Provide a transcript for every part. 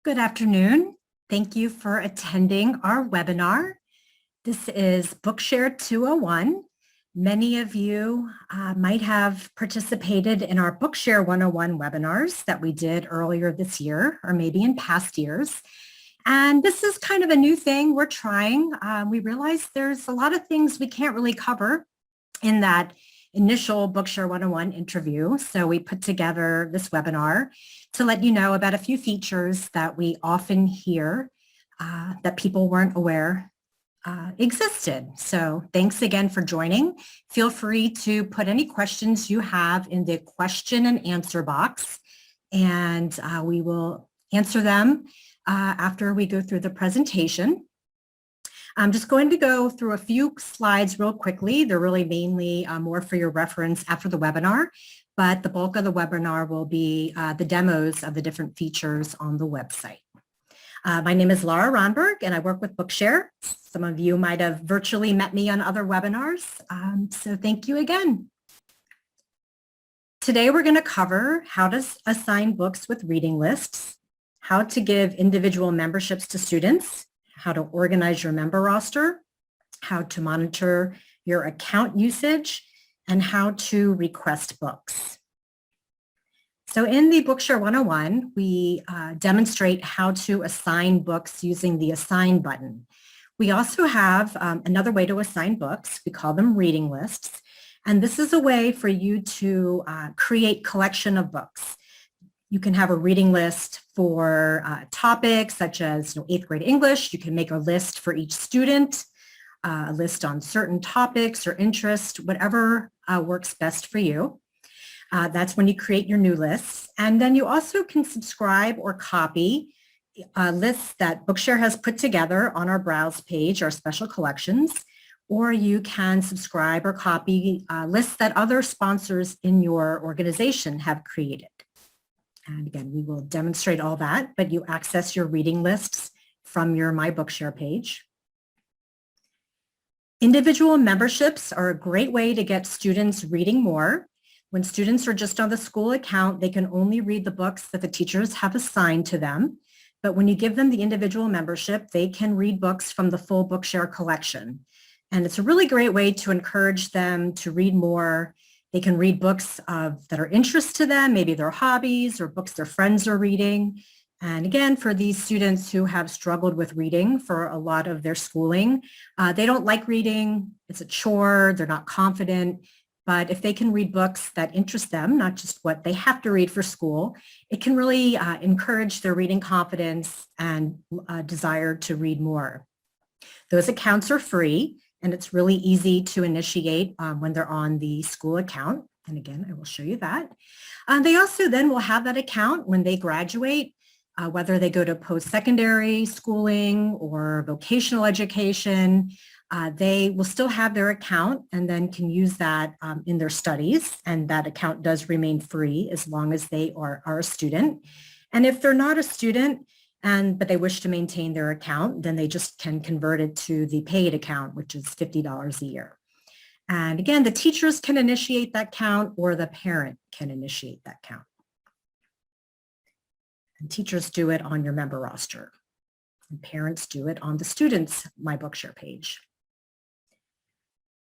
Good afternoon. Thank you for attending our webinar. This is Bookshare 201. Many of you might have participated in our Bookshare 101 webinars that we did earlier this year, or maybe in past years. And this is kind of a new thing we're trying. We realize there's a lot of things we can't really cover in that initial Bookshare 101 interview. So we put together this webinar to let you know about a few features that we often hear that people weren't aware existed. So thanks again for joining. Feel free to put any questions you have in the question and answer box, and we will answer them after we go through the presentation. I'm just going to go through a few slides real quickly. They're really mainly more for your reference after the webinar, but the bulk of the webinar will be the demos of the different features on the website. My name is Laura Ronberg, and I work with Bookshare. Some of you might have virtually met me on other webinars, so thank you again. Today we're going to cover how to assign books with reading lists, how to give individual memberships to students, how to organize your member roster, how to monitor your account usage, and how to request books. So in the Bookshare 101, we demonstrate how to assign books using the Assign button. We also have another way to assign books. We call them reading lists. And this is a way for you to create collection of books. You can have a reading list for topics such as 8th grade English. You can make a list for each student, a list on certain topics or interests, whatever works best for you. That's when you create your new lists. And then you also can subscribe or copy lists that Bookshare has put together on our Browse page, our special collections, or you can subscribe or copy lists that other sponsors in your organization have created. And again, we will demonstrate all that, but you access your reading lists from your My Bookshare page. Individual memberships are a great way to get students reading more. When students are just on the school account, they can only read the books that the teachers have assigned to them. But when you give them the individual membership, they can read books from the full Bookshare collection. And it's a really great way to encourage them to read more. They can read books that are interest to them, maybe their hobbies or books their friends are reading. And again, for these students who have struggled with reading for a lot of their schooling, they don't like reading. It's a chore. They're not confident. But if they can read books that interest them, not just what they have to read for school, it can really encourage their reading confidence and desire to read more. Those accounts are free. And it's really easy to initiate when they're on the school account. And again, I will show you that. They also then will have that account when they graduate, whether they go to post-secondary schooling or vocational education. They will still have their account and then can use that in their studies. And that account does remain free as long as they are a student. And if they're not a student, but they wish to maintain their account, then they just can convert it to the paid account, which is $50 a year. And again, the teachers can initiate that count or the parent can initiate that count. And teachers do it on your member roster. And parents do it on the students' My Bookshare page.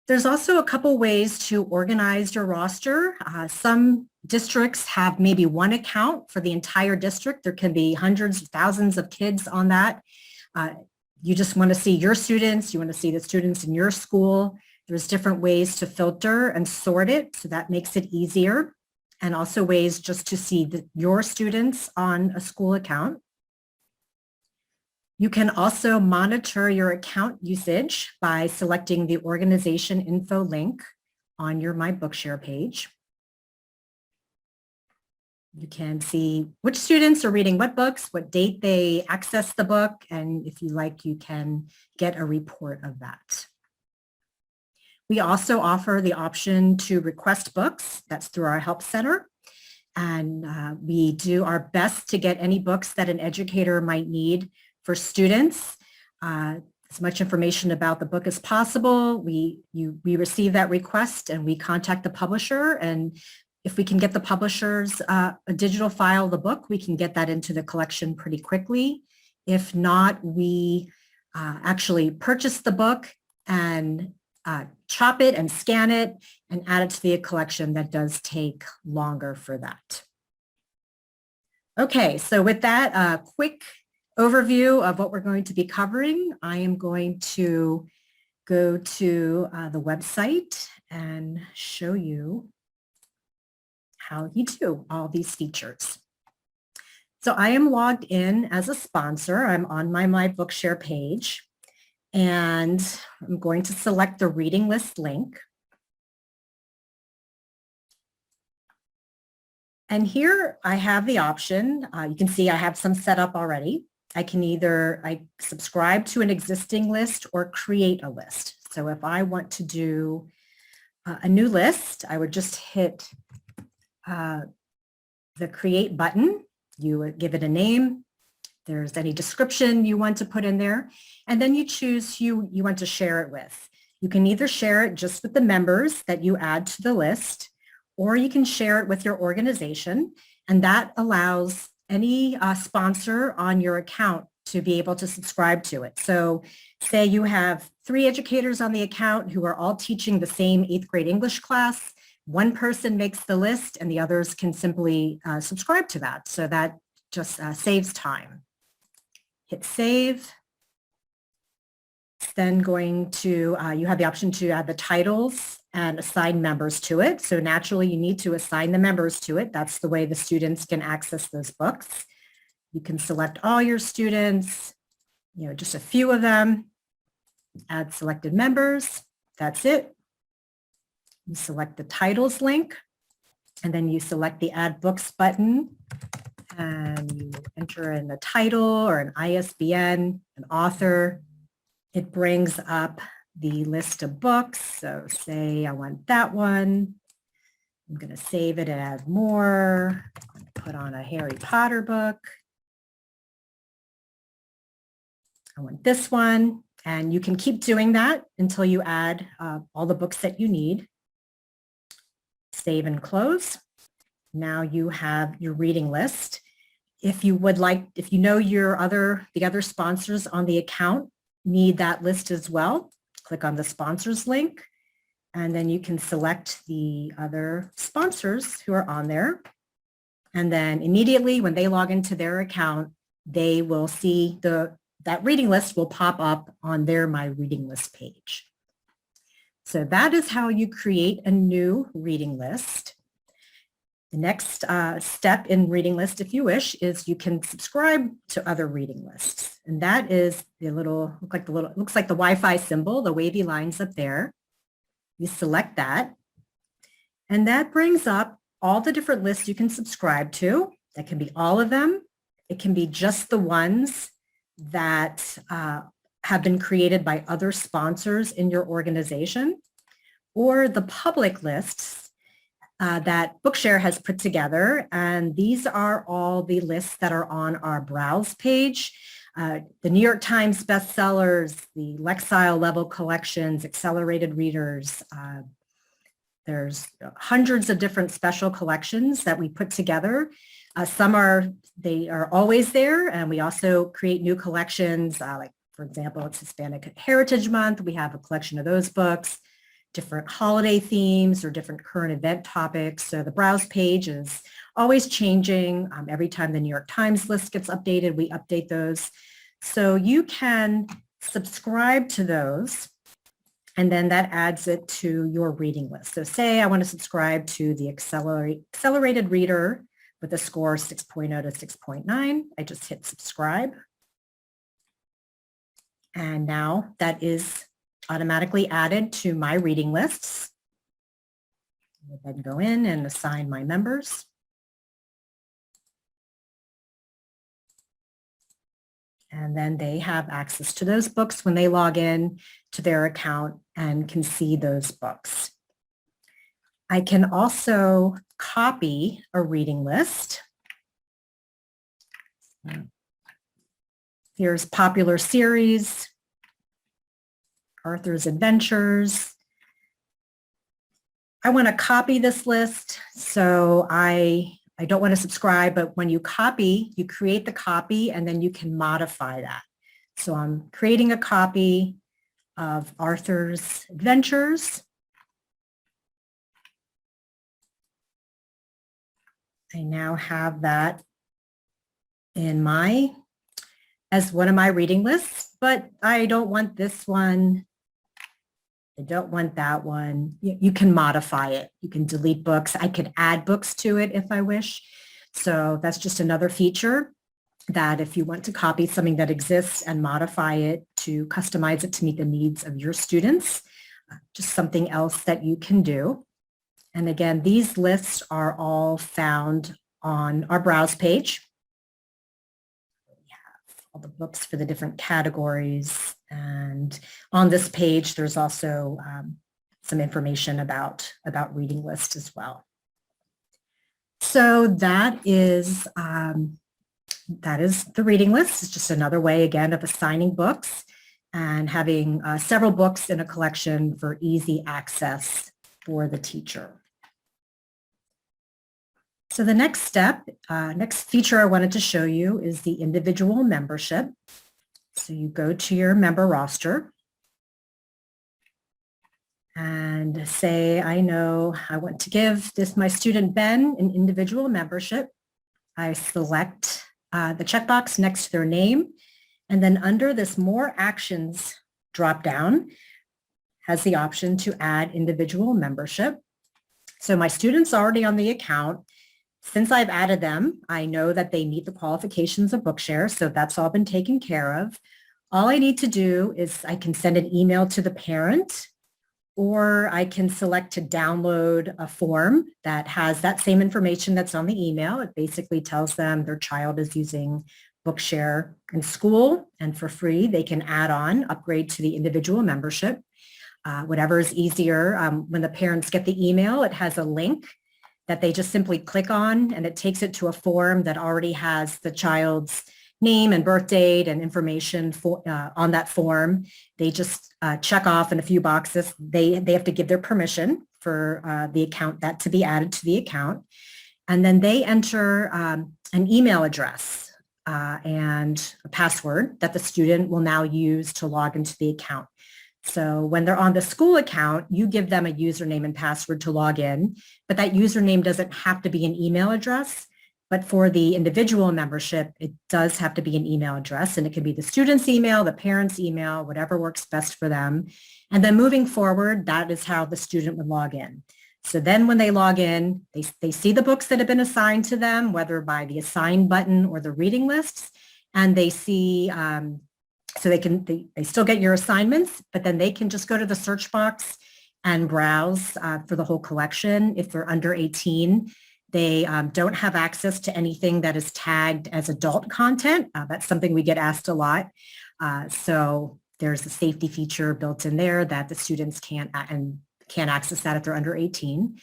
There's also a couple ways to organize your roster. Some districts have maybe one account for the entire district. There can be hundreds of thousands of kids on that. You just want to see your students. You want to see the students in your school. There's different ways to filter and sort it, so that makes it easier. And also ways just to see your students on a school account. You can also monitor your account usage by selecting the organization info link on your My Bookshare page. You can see which students are reading what books, what date they access the book, and if you like, you can get a report of that. We also offer the option to request books. That's through our help center. And we do our best to get any books that an educator might need for students. As much information about the book as possible. We receive that request and we contact the publisher and If we can get the publishers a digital file of the book, we can get that into the collection pretty quickly. If not, we actually purchase the book and chop it and scan it and add it to the collection. That does take longer for that. Okay, so with that quick overview of what we're going to be covering, I am going to go to the website and show you how you do all these features. So I am logged in as a sponsor. I'm on my Bookshare page, and I'm going to select the reading list link. And here I have the option. You can see I have some set up already. I can either subscribe to an existing list or create a list. So if I want to do a new list, I would just hit the create button. You would give it a name. There's any description you want to put in there, and then you choose who you want to share it with. You can either share it just with the members that you add to the list, or you can share it with your organization, and that allows any sponsor on your account to be able to subscribe to it. So say you have 3 educators on the account who are all teaching the same 8th grade English class. One person makes the list and the others can simply subscribe to that. So that just saves time. Hit save. It's then going to, you have the option to add the titles and assign members to it. So naturally you need to assign the members to it. That's the way the students can access those books. You can select all your students, just a few of them, add selected members. That's it. You select the titles link, and then you select the add books button, and you enter in the title or an ISBN, an author. It brings up the list of books. So say I want that one. I'm going to save it and add more. I'm going to put on a Harry Potter book. I want this one. And you can keep doing that until you add all the books that you need. Save and close. Now you have your reading list. If you know the other sponsors on the account need that list as well, click on the sponsors link, and then you can select the other sponsors who are on there. And then immediately when they log into their account, they will see that reading list will pop up on their My Reading List page. So that is how you create a new reading list. The next step in reading list, if you wish, is you can subscribe to other reading lists. And that is the looks like the Wi-Fi symbol, the wavy lines up there. You select that. And that brings up all the different lists you can subscribe to. That can be all of them. It can be just the ones that have been created by other sponsors in your organization, or the public lists that Bookshare has put together. And these are all the lists that are on our Browse page. The New York Times bestsellers, the Lexile level collections, accelerated readers. There's hundreds of different special collections that we put together. They are always there, and we also create new collections. Like, for example, it's Hispanic Heritage Month. We have a collection of those books, different holiday themes or different current event topics. So the Browse page is always changing. Every time the New York Times list gets updated, we update those. So you can subscribe to those, and then that adds it to your reading list. So say I want to subscribe to the accelerated reader with a score 6.0 to 6.9. I just hit subscribe. And now that is automatically added to my reading lists. I'll then go in and assign my members. And then they have access to those books when they log in to their account and can see those books. I can also copy a reading list. Here's popular series, Arthur's Adventures. I want to copy this list. So I don't want to subscribe, but when you copy, you create the copy and then you can modify that. So I'm creating a copy of Arthur's Adventures. I now have that as one of my reading lists, but I don't want this one. I don't want that one. You can modify it. You can delete books. I could add books to it if I wish. So that's just another feature that if you want to copy something that exists and modify it to customize it to meet the needs of your students, just something else that you can do. And again, these lists are all found on our browse page. We have all the books for the different categories. And on this page, there's also some information about reading lists as well. So that is the reading list. It's just another way, again, of assigning books and having several books in a collection for easy access for the teacher. So the next step, next feature I wanted to show you is the individual membership. So you go to your member roster and say, I know I want to give my student Ben an individual membership. I select the checkbox next to their name, and then under this More Actions drop-down has the option to add individual membership. So my student's already on the account. Since I've added them, I know that they meet the qualifications of Bookshare, so that's all been taken care of. All I need to do is I can send an email to the parent, or I can select to download a form that has that same information that's on the email. It basically tells them their child is using Bookshare in school, and for free, they can add on, upgrade to the individual membership. Whatever is easier. When the parents get the email, it has a link that they just simply click on, and it takes it to a form that already has the child's name and birth date and information on that form. They just check off in a few boxes. They have to give their permission for the account that to be added to the account. And then they enter an email address and a password that the student will now use to log into the account. So when they're on the school account, you give them a username and password to log in, but that username doesn't have to be an email address. But for the individual membership, it does have to be an email address, and it can be the student's email, the parent's email, whatever works best for them. And then moving forward, that is how the student would log in. So then when they log in, they see the books that have been assigned to them, whether by the assign button or the reading lists, and they see, so they still get your assignments, but then they can just go to the search box and browse for the whole collection. If they're under 18, they don't have access to anything that is tagged as adult content. That's something we get asked a lot. So there's a safety feature built in there that the students can't access that if they're under 18.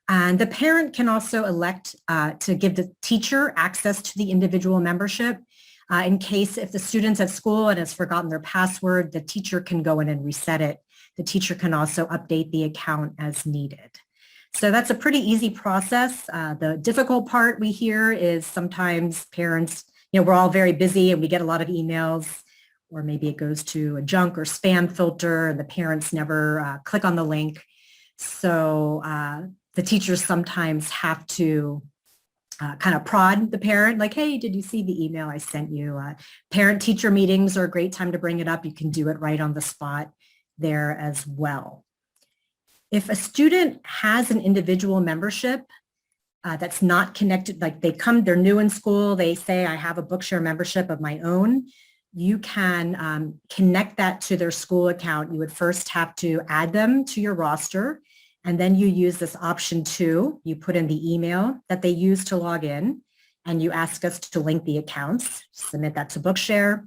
And the parent can also elect to give the teacher access to the individual membership. In case if the student's at school and has forgotten their password, the teacher can go in and reset it. The teacher can also update the account as needed. So that's a pretty easy process. The difficult part we hear is sometimes parents, we're all very busy and we get a lot of emails, or maybe it goes to a junk or spam filter and the parents never click on the link. So the teachers sometimes have to kind of prod the parent, like, hey, did you see the email I sent you? Parent-teacher meetings are a great time to bring it up. You can do it right on the spot there as well. If a student has an individual membership that's not connected, like they're new in school, they say, I have a Bookshare membership of my own, you can connect that to their school account. You would first have to add them to your roster, and then you use this option 2. You put in the email that they use to log in, and you ask us to link the accounts, submit that to Bookshare,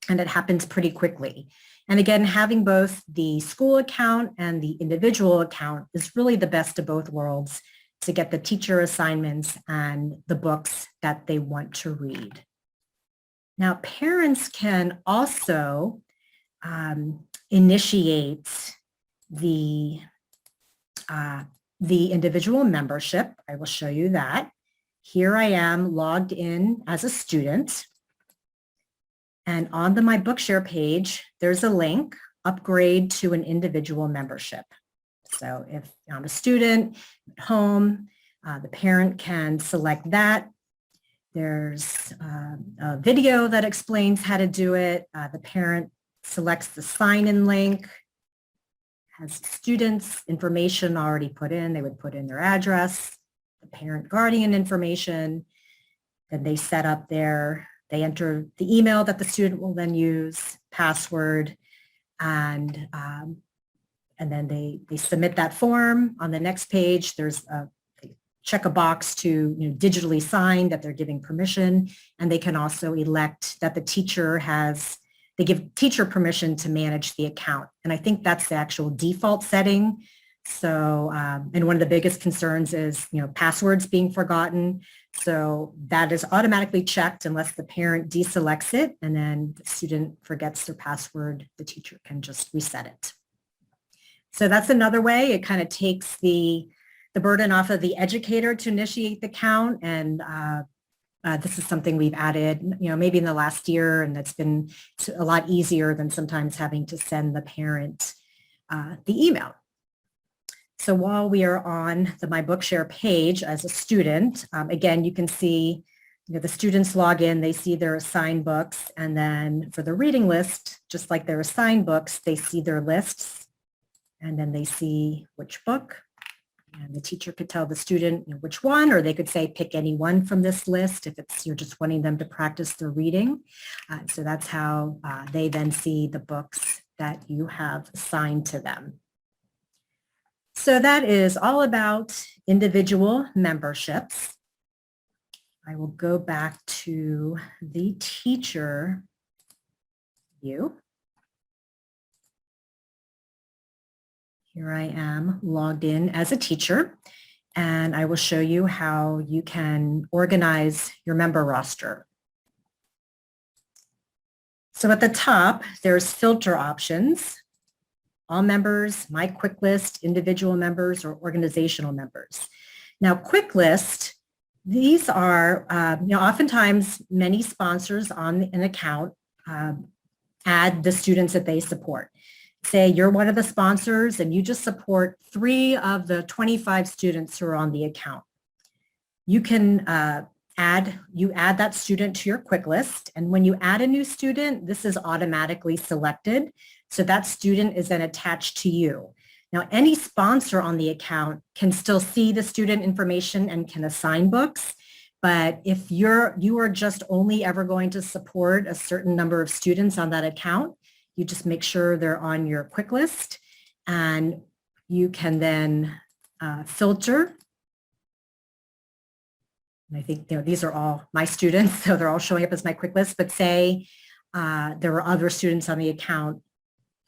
and it happens pretty quickly. And again, having both the school account and the individual account is really the best of both worlds to get the teacher assignments and the books that they want to read. Now, parents can also initiate the the individual membership. I will show you that. Here I am logged in as a student. And on the My Bookshare page, there's a link, upgrade to an individual membership. So if I'm a student at home, the parent can select that. There's a video that explains how to do it. The parent selects the sign-in link, has students' information already put in. They would put in their address, the parent guardian information. Then they set up they enter the email that the student will then use, password, and then they submit that form. On the next page, they check a box to digitally sign that they're giving permission, and they can also elect that the teacher they give teacher permission to manage the account. And I think that's the actual default setting. So, and one of the biggest concerns is, passwords being forgotten. So that is automatically checked unless the parent deselects it, and then the student forgets their password, the teacher can just reset it. So that's another way. It kind of takes the burden off of the educator to initiate the account, and this is something we've added, maybe in the last year, and that's been a lot easier than sometimes having to send the parent the email. So while we are on the My Bookshare page as a student, again, you can see the students log in, they see their assigned books, and then for the reading list, just like their assigned books, they see their lists, and then they see which book. And the teacher could tell the student which one, or they could say pick any one from this list if you're just wanting them to practice their reading. So that's how they then see the books that you have assigned to them. So that is all about individual memberships. I will go back to the teacher view. Here I am logged in as a teacher, and I will show you how you can organize your member roster. So at the top, there's filter options, all members, my quick list, individual members, or organizational members. Now, quick list, these are, oftentimes many sponsors on an account add the students that they support. Say you're one of the sponsors and you just support 3 of the 25 students who are on the account. You can add that student to your quick list, and when you add a new student, this is automatically selected. So that student is then attached to you. Now, any sponsor on the account can still see the student information and can assign books. But if you are just only ever going to support a certain number of students on that account, you just make sure they're on your quick list, and you can then filter. And I think these are all my students, so they're all showing up as my quick list. But say there were other students on the account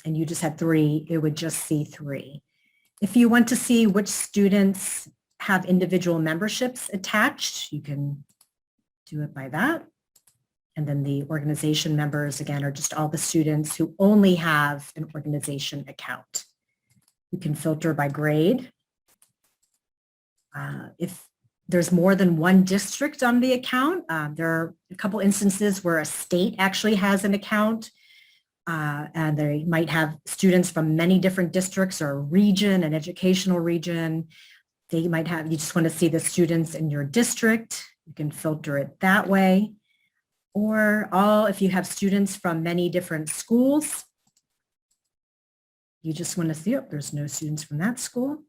and you just had 3, it would just see 3. If you want to see which students have individual memberships attached, you can do it by that. And then the organization members, again, are just all the students who only have an organization account. You can filter by grade. If there's more than one district on the account, there are a couple instances where a state actually has an account, and they might have students from many different districts, or a region, an educational region. They might have, you just want to see the students in your district. You can filter it that way. Or if you have students from many different schools, you just want to see, there's no students from that school.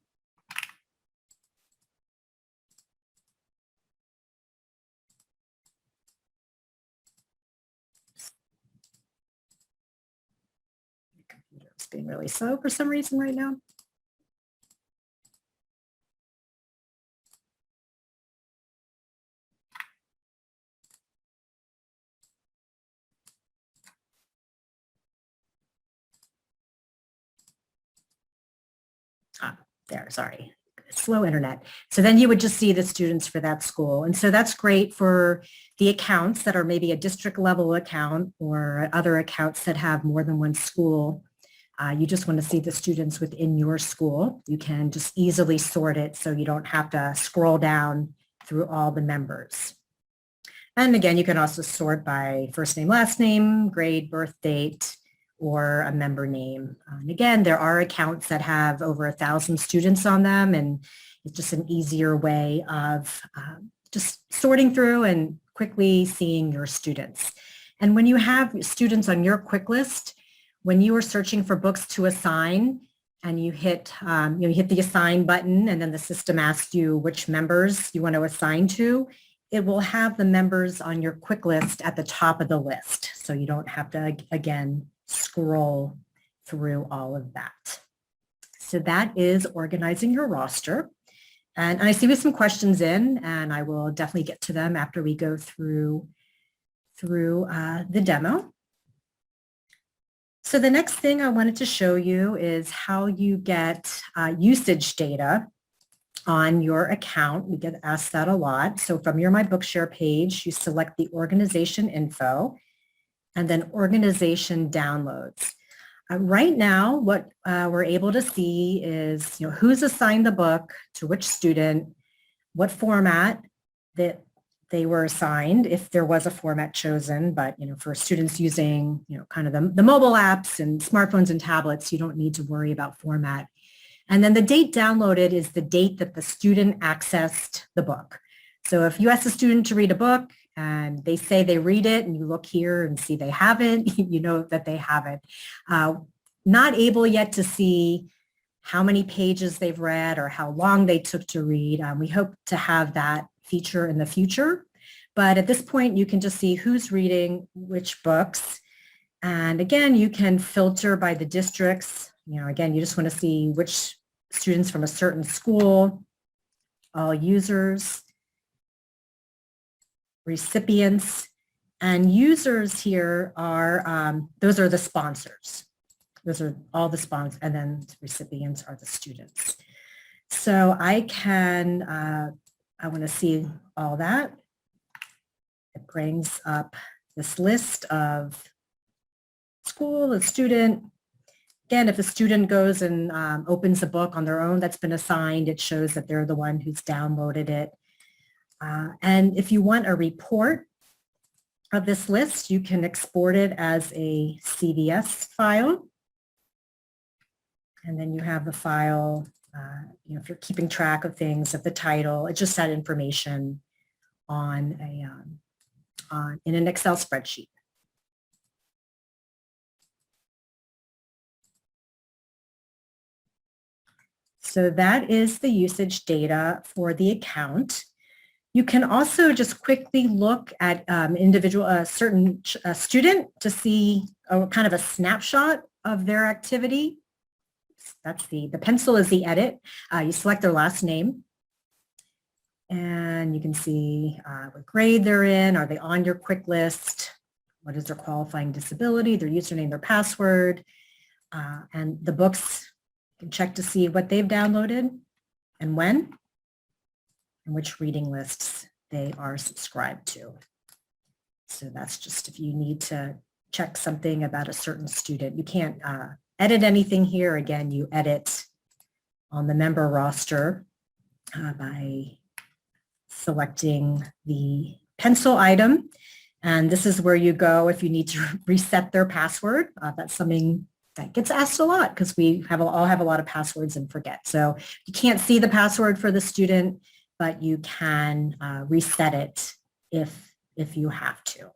The computer is being really slow for some reason right now. There, sorry, slow internet. So then you would just see the students for that school. And so that's great for the accounts that are maybe a district level account or other accounts that have more than one school You just want to see the students within your school. You can just easily sort it so you don't have to scroll down through all the members. And again, you can also sort by first name, last name, grade, birth date, or a member name. And again, there are accounts that have over 1,000 students on them, and it's just an easier way of just sorting through and quickly seeing your students. And when you have students on your quick list, when you are searching for books to assign and you hit the assign button and then the system asks you which members you want to assign to, it will have the members on your quick list at the top of the list. So you don't have to, again, scroll through all of that. So that is organizing your roster. And I see we have some questions in, and I will definitely get to them after we go through the demo. So the next thing I wanted to show you is how you get usage data on your account. We get asked that a lot. So from your My Bookshare page, you select the organization info and then organization downloads. Right now, what we're able to see is who's assigned the book to which student, what format that they were assigned, if there was a format chosen. But for students using kind of the mobile apps and smartphones and tablets, you don't need to worry about format. And then the date downloaded is the date that the student accessed the book. So if you ask a student to read a book and they say they read it and you look here and see they haven't, you know that they haven't. Not able yet to see how many pages they've read or how long they took to read. We hope to have that feature in the future. But at this point, you can just see who's reading which books. And again, you can filter by the districts. Again, you just want to see which students from a certain school, all users, recipients, and users here are, those are the sponsors. Those are all the sponsors, and then recipients are the students. So I want to see all that. It brings up this list of school, the student. Again, if a student goes and opens a book on their own that's been assigned, it shows that they're the one who's downloaded it. And if you want a report of this list, you can export it as a CVS file. And then you have the file, if you're keeping track of things, of the title, it's just that information on in an Excel spreadsheet. So that is the usage data for the account. You can also just quickly look at a certain student to see kind of a snapshot of their activity. That's the pencil is the edit. You select their last name. And you can see what grade they're in. Are they on your quick list? What is their qualifying disability, their username, their password, and the books. You can check to see what they've downloaded and when, and which reading lists they are subscribed to. So that's just if you need to check something about a certain student. You can't edit anything here. Again, you edit on the member roster by selecting the pencil item. And this is where you go if you need to reset their password. That's something that gets asked a lot because we all have a lot of passwords and forget. So you can't see the password for the student, but you can reset it if you have to.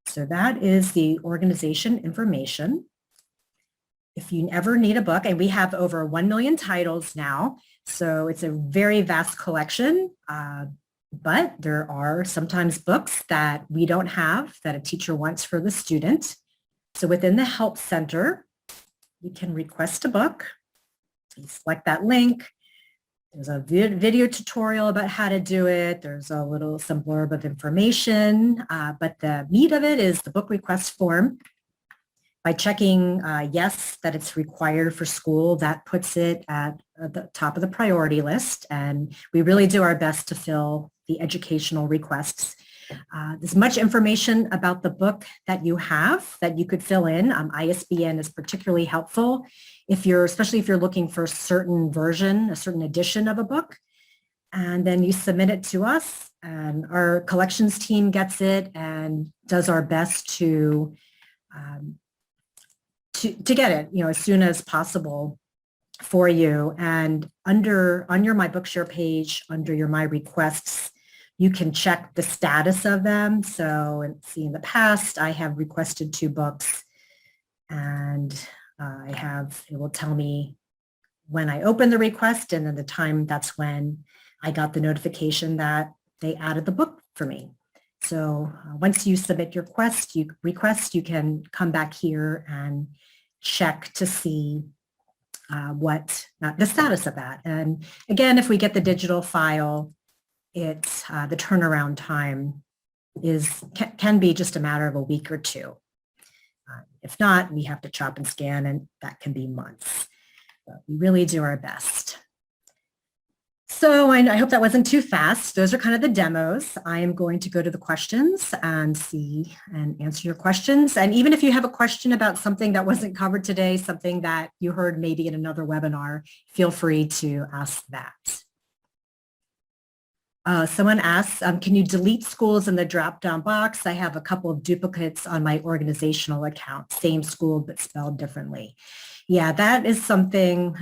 So that is the organization information. If you ever need a book, and we have over 1 million titles now, so it's a very vast collection, but there are sometimes books that we don't have that a teacher wants for the student. So within the Help Center, you can request a book. You select that link. There's a video tutorial about how to do it. There's some blurb of information, but the meat of it is the book request form. By checking yes, that it's required for school, that puts it at the top of the priority list. And we really do our best to fill the educational requests. There's much information about the book that you have that you could fill in. ISBN is particularly helpful especially if you're looking for a certain version, a certain edition of a book. And then you submit it to us, and our collections team gets it and does our best to get it, as soon as possible for you. And on your My Bookshare page, under your My Requests, you can check the status of them. So in the past, I have requested 2 books, and it will tell me when I open the request, and then the time that's when I got the notification that they added the book for me. So once you submit your request, you can come back here and check to see what the status of that. And again, if we get the digital file, the turnaround time can be just a matter of a week or 2. If not, we have to chop and scan, and that can be months. But we really do our best. So I hope that wasn't too fast. Those are kind of the demos. I am going to go to the questions and answer your questions. And even if you have a question about something that wasn't covered today, something that you heard maybe in another webinar, feel free to ask that. Someone asks, can you delete schools in the drop-down box? I have a couple of duplicates on my organizational account, same school but spelled differently. Yeah, that is something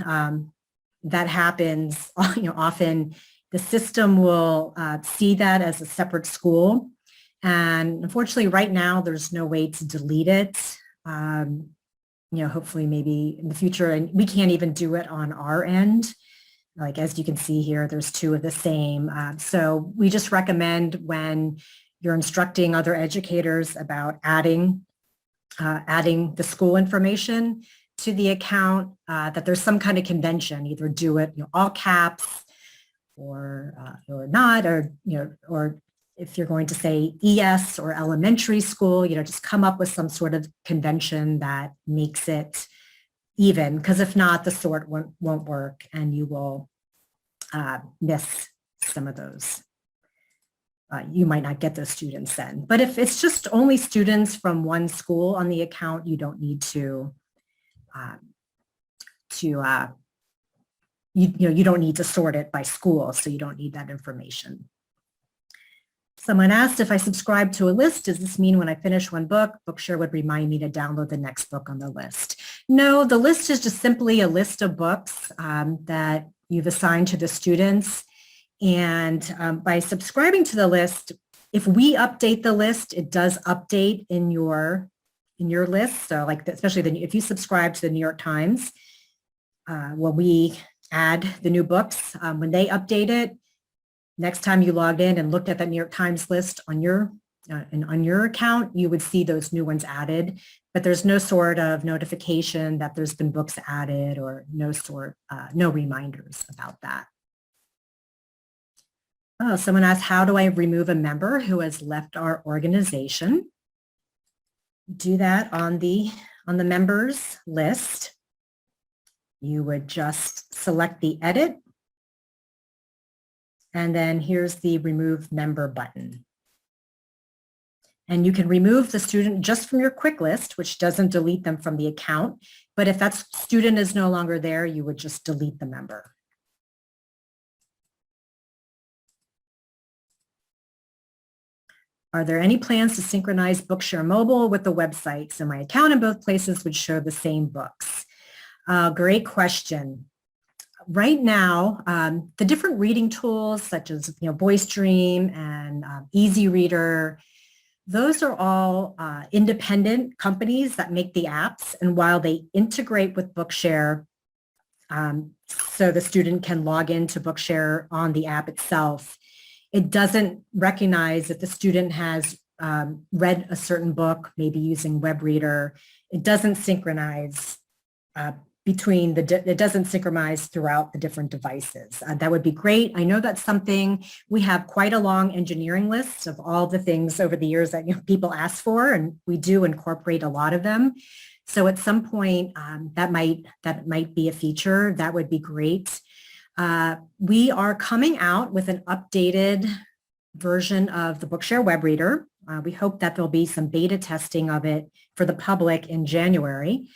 that happens. Often the system will see that as a separate school. And unfortunately, right now, there's no way to delete it. Hopefully maybe in the future, and we can't even do it on our end. Like, as you can see here, there's 2 of the same. So we just recommend when you're instructing other educators about adding the school information to the account, that there's some kind of convention, either do it all caps or not, or if you're going to say ES or elementary school, just come up with some sort of convention that makes it even, because if not, the sort won't work, and you will miss some of those. You might not get those students then. But if it's just only students from one school on the account, you don't need to you don't need to sort it by school, so you don't need that information. Someone asked, if I subscribe to a list, does this mean when I finish one book, Bookshare would remind me to download the next book on the list? No, the list is just simply a list of books that you've assigned to the students. And by subscribing to the list, if we update the list, it does update in your list. So like, especially if you subscribe to the New York Times, when we add the new books, when they update it, next time you logged in and looked at that New York Times list on your account, you would see those new ones added, but there's no sort of notification that there's been books added, or no reminders about that. Oh, someone asked, how do I remove a member who has left our organization? Do that on the members list. You would just select the edit, and then here's the remove member button. And you can remove the student just from your quick list, which doesn't delete them from the account. But if that student is no longer there, you would just delete the member. Are there any plans to synchronize Bookshare Mobile with the website, so my account in both places would show the same books? Great question. Right now, the different reading tools such as VoiceStream and Easy Reader, those are all independent companies that make the apps. And while they integrate with Bookshare, so the student can log into Bookshare on the app itself, it doesn't recognize that the student has read a certain book, maybe using WebReader. It doesn't synchronize it doesn't synchronize throughout the different devices. That would be great. I know that's something, we have quite a long engineering list of all the things over the years that people ask for, and we do incorporate a lot of them. So at some point, that might be a feature. That would be great. We are coming out with an updated version of the Bookshare web reader. We hope that there'll be some beta testing of it for the public in January.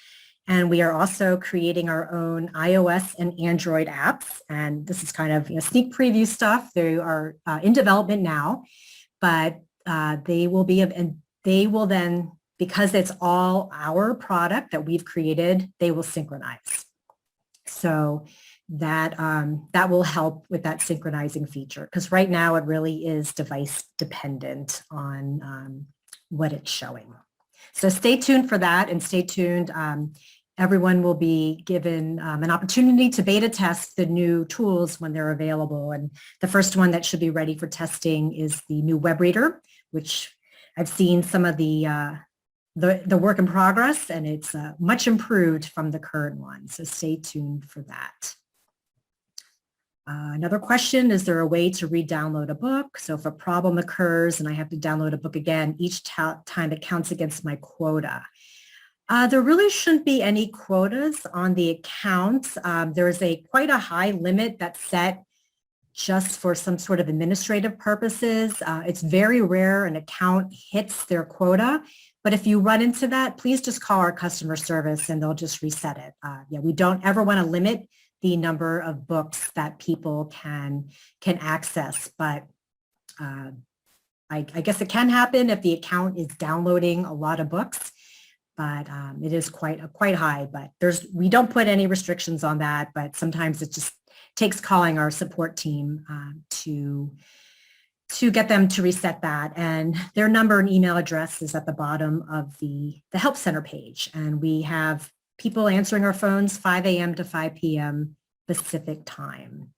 And we are also creating our own iOS and Android apps. And this is kind of sneak preview stuff. They are in development now, but they will then, because it's all our product that we've created, they will synchronize. So that will help with that synchronizing feature, because right now it really is device dependent on what it's showing. So stay tuned for that, and stay tuned. Everyone will be given an opportunity to beta test the new tools when they're available. And the first one that should be ready for testing is the new web reader, which I've seen some of the work in progress, and it's much improved from the current one. So stay tuned for that. Another question, is there a way to re-download a book? So if a problem occurs and I have to download a book again, each time it counts against my quota. There really shouldn't be any quotas on the accounts. There's quite a high limit that's set just for some sort of administrative purposes. It's very rare an account hits their quota, but if you run into that, please just call our customer service and they'll just reset it. Yeah, we don't ever want to limit the number of books that people can access, but I guess it can happen if the account is downloading a lot of books. But it is quite high, but we don't put any restrictions on that, but sometimes it just takes calling our support team to get them to reset that. And their number and email address is at the bottom of the Help Center page. And we have people answering our phones 5 a.m. to 5 p.m. Pacific time.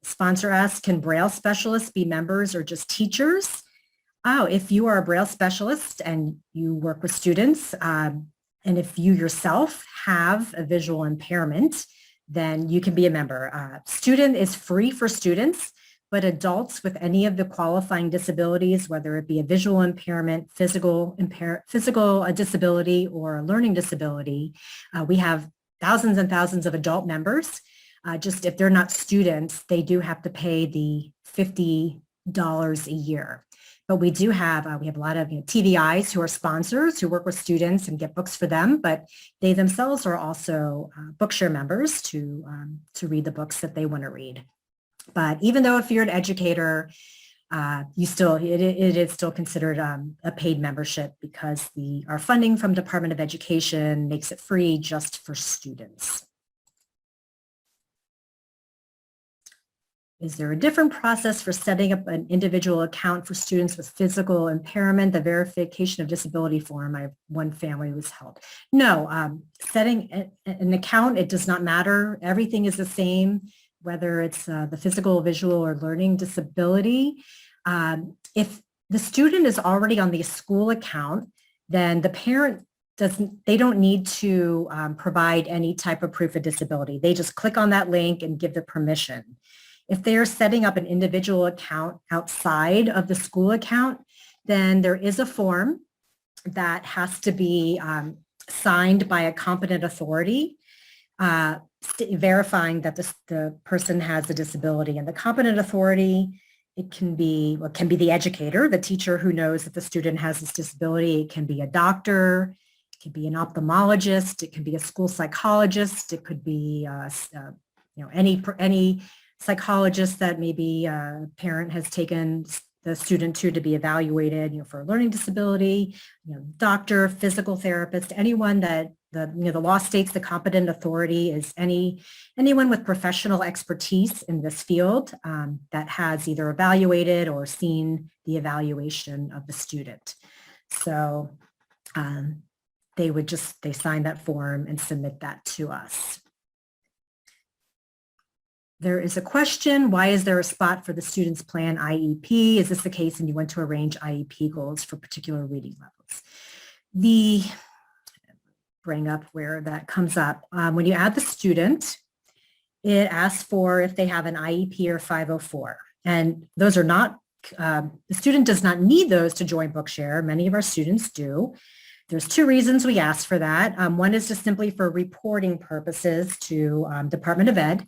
Sponsor asks, can Braille specialists be members or just teachers? Oh, if you are a Braille specialist and you work with students, and if you yourself have a visual impairment, then you can be a member. Student is free for students, but adults with any of the qualifying disabilities, whether it be a visual impairment, physical disability, or a learning disability, we have thousands and thousands of adult members. Just if they're not students, they do have to pay the $50 a year. But we do have, we have a lot of TVIs who are sponsors who work with students and get books for them, but they themselves are also Bookshare members to read the books that they want to read. But even though if you're an educator, it is still considered a paid membership, because our funding from Department of Education makes it free just for students. Is there a different process for setting up an individual account for students with physical impairment? The verification of disability form, I have one family was held. No, setting an account, it does not matter. Everything is the same, whether it's the physical, visual, or learning disability. If the student is already on the school account, then the parent they don't need to provide any type of proof of disability. They just click on that link and give the permission. If they're setting up an individual account outside of the school account, then there is a form that has to be signed by a competent authority, verifying that the person has a disability. And the competent authority, it can be the educator, the teacher who knows that the student has this disability. It can be a doctor, it can be an ophthalmologist, it can be a school psychologist, it could be any psychologist that maybe a parent has taken the student to be evaluated, for a learning disability, doctor, physical therapist, anyone that the law states the competent authority is anyone with professional expertise in this field that has either evaluated or seen the evaluation of the student. So they sign that form and submit that to us. There is a question, why is there a spot for the student's plan IEP? Is this the case and you want to arrange IEP goals for particular reading levels? Bring up where that comes up. When you add the student, it asks for if they have an IEP or 504. And those are not, the student does not need those to join Bookshare. Many of our students do. There's two reasons we ask for that. One is just simply for reporting purposes to Department of Ed.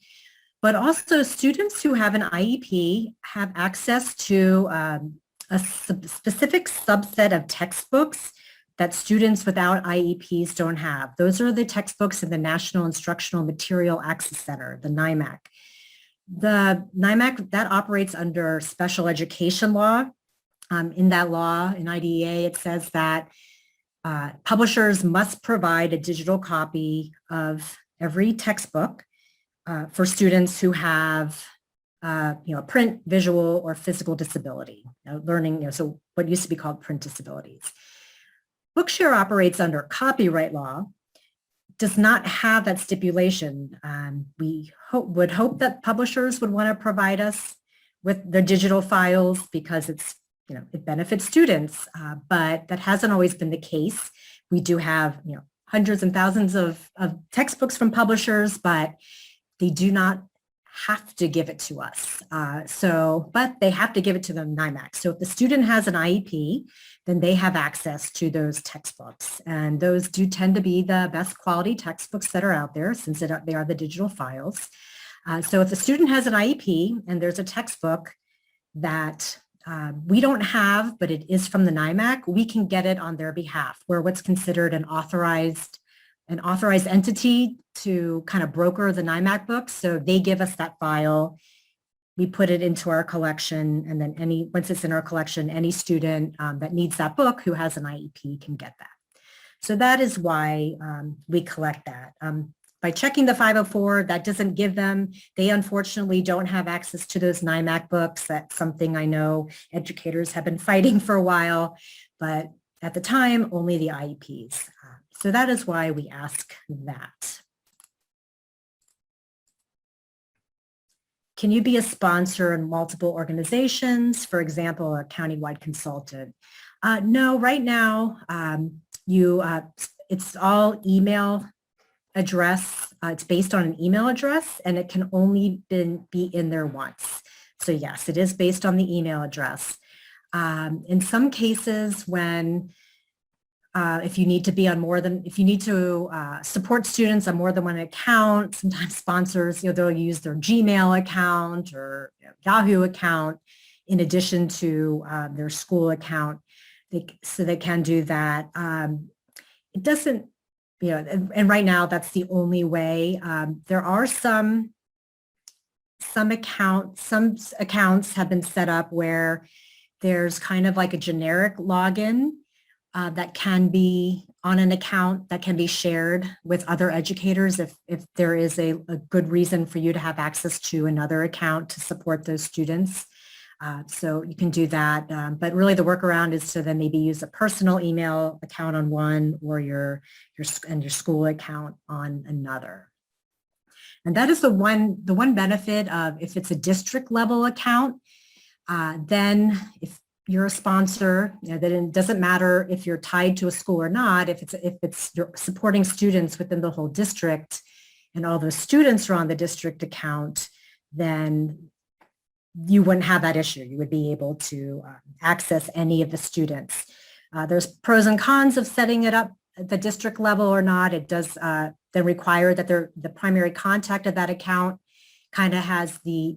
But also students who have an IEP have access to a specific subset of textbooks that students without IEPs don't have. Those are the textbooks in the National Instructional Material Access Center, the NIMAC. The NIMAC, that operates under special education law. In that law, in IDEA, it says that publishers must provide a digital copy of every textbook for students who have a print, visual, or physical disability, learning, so what used to be called print disabilities. Bookshare operates under copyright law, does not have that stipulation. We would hope that publishers would want to provide us with the digital files because it's, it benefits students, but that hasn't always been the case. We do have, hundreds and thousands of textbooks from publishers, but they do not have to give it to us. But they have to give it to the NIMAC. So if the student has an IEP, then they have access to those textbooks. And those do tend to be the best quality textbooks that are out there since they are the digital files. So if the student has an IEP and there's a textbook that we don't have, but it is from the NIMAC, we can get it on their behalf. We're what's considered an authorized entity to kind of broker the NIMAC books. So they give us that file, we put it into our collection, and then once it's in our collection, any student that needs that book who has an IEP can get that. So that is why we collect that. By checking the 504, that doesn't give them, they unfortunately don't have access to those NIMAC books. That's something I know educators have been fighting for a while, but at the time, only the IEPs. So that is why we ask that. Can you be a sponsor in multiple organizations, for example, a countywide consultant? No, right now, it's all email address. It's based on an email address, and it can only be in there once. So yes, it is based on the email address. In some cases, when if you need to support students on more than one account, sometimes sponsors, they'll use their Gmail account or Yahoo account in addition to their school account. So they can do that. It doesn't, and right now that's the only way. There are some accounts have been set up where there's kind of like a generic login that can be on an account that can be shared with other educators if there is a good reason for you to have access to another account to support those students. So you can do that, but really the workaround is to then maybe use a personal email account on one or your school account on another. And that is the one benefit of if it's a district level account, then if you're a sponsor, then it doesn't matter if you're tied to a school or not. If you're supporting students within the whole district and all those students are on the district account, then you wouldn't have that issue. You would be able to access any of the students. There's pros and cons of setting it up at the district level or not. It does then require that the primary contact of that account kind of has the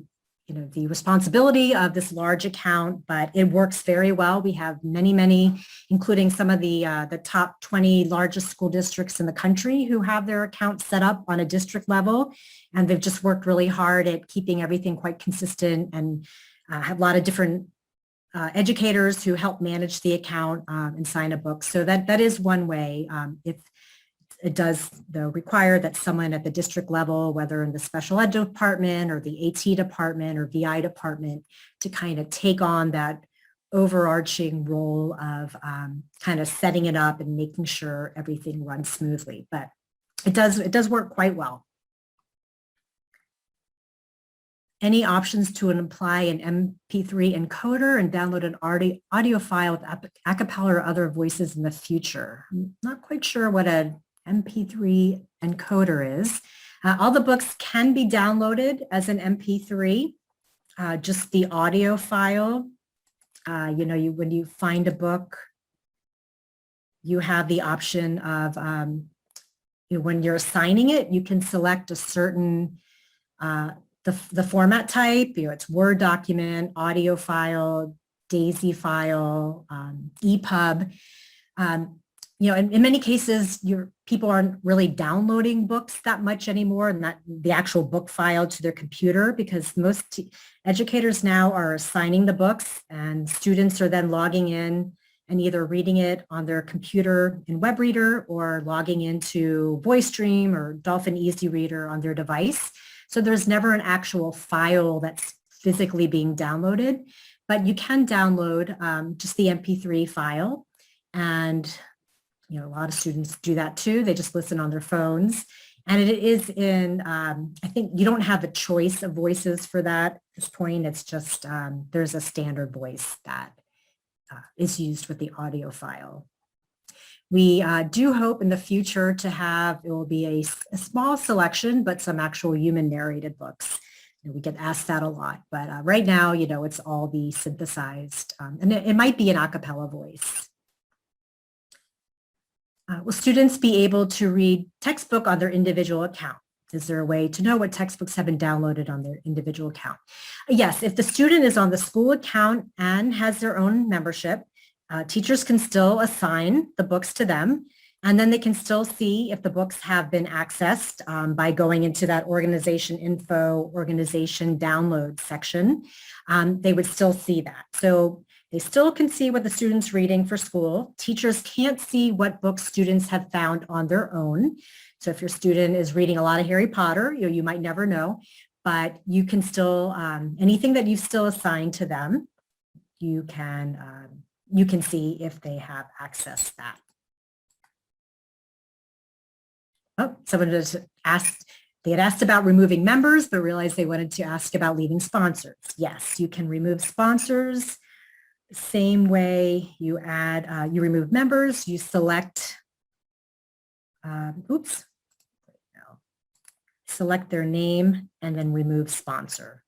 responsibility of this large account, but it works very well. We have many, including some of the top 20 largest school districts in the country who have their accounts set up on a district level. And they've just worked really hard at keeping everything quite consistent and have a lot of different educators who help manage the account and sign a book. So that is one way. If it does, though, require that someone at the district level, whether in the special ed department or the AT department or VI department, to kind of take on that overarching role of kind of setting it up and making sure everything runs smoothly. But it does work quite well. Any options to apply an MP3 encoder and download an audio file with a cappella or other voices in the future? I'm not quite sure what an MP3 encoder is. All the books can be downloaded as an MP3, just the audio file. When you find a book, you have the option of, when you're assigning it, you can select a certain the format type, it's Word document, audio file, DAISY file, EPUB. In many cases, people aren't really downloading books that much anymore, and not the actual book file to their computer, because most educators now are assigning the books, and students are then logging in and either reading it on their computer in WebReader or logging into VoiceStream or Dolphin Easy Reader on their device. So there's never an actual file that's physically being downloaded, but you can download just the MP3 file. And a lot of students do that too. They just listen on their phones. And it is in, I think you don't have a choice of voices for that at this point. It's just, there's a standard voice that is used with the audio file. We do hope in the future to have, it will be a small selection, but some actual human narrated books. We get asked that a lot, but right now, it's all the synthesized, and it might be an a cappella voice. Will students be able to read textbook on their individual account? Is there a way to know what textbooks have been downloaded on their individual account? Yes, if the student is on the school account and has their own membership, teachers can still assign the books to them, and then they can still see if the books have been accessed by going into that organization info, organization download section. They would still see that. So they still can see what the student's reading for school. Teachers can't see what books students have found on their own. So if your student is reading a lot of Harry Potter, you might never know, but you can still, anything that you've still assigned to them, you can see if they have accessed that. Oh, someone just asked, they had asked about removing members, but realized they wanted to ask about leaving sponsors. Yes, you can remove sponsors. Same way you add, you remove members, you select, select their name and then remove sponsor.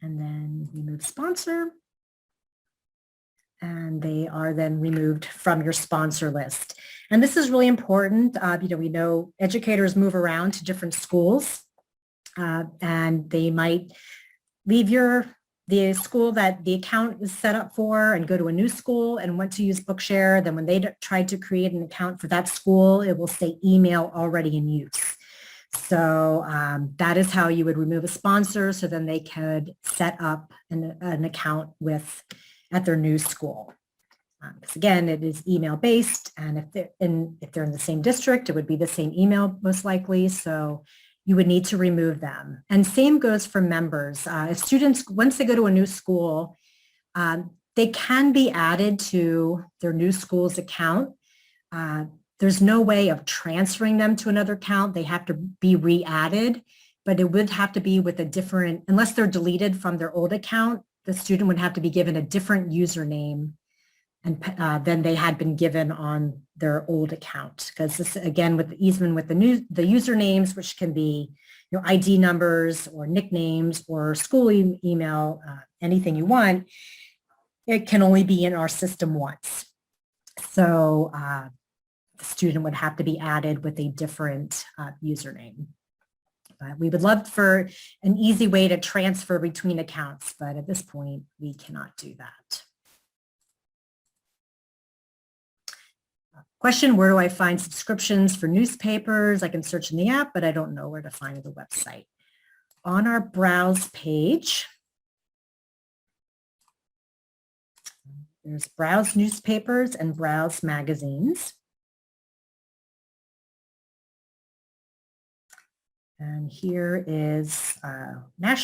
And then remove sponsor. And they are then removed from your sponsor list. And this is really important. We know educators move around to different schools and they might leave the school that the account is set up for and go to a new school and want to use Bookshare. Then when they tried to create an account for that school, it will say email already in use. So that is how you would remove a sponsor, so then they could set up an account at their new school. Because again, it is email based, and if they're in the same district, it would be the same email most likely. So you would need to remove them. And same goes for members. If students, once they go to a new school, they can be added to their new school's account. There's no way of transferring them to another account. They have to be re-added, but it would have to be with a different, unless they're deleted from their old account, the student would have to be given a different username and than they had been given on their old account. Because this, again, even with the usernames, which can be ID numbers or nicknames or school email, anything you want, it can only be in our system once. So the student would have to be added with a different username. We would love for an easy way to transfer between accounts, but at this point, we cannot do that. Question, where do I find subscriptions for newspapers? I can search in the app, but I don't know where to find the website. On our browse page, there's browse newspapers and browse magazines. And here is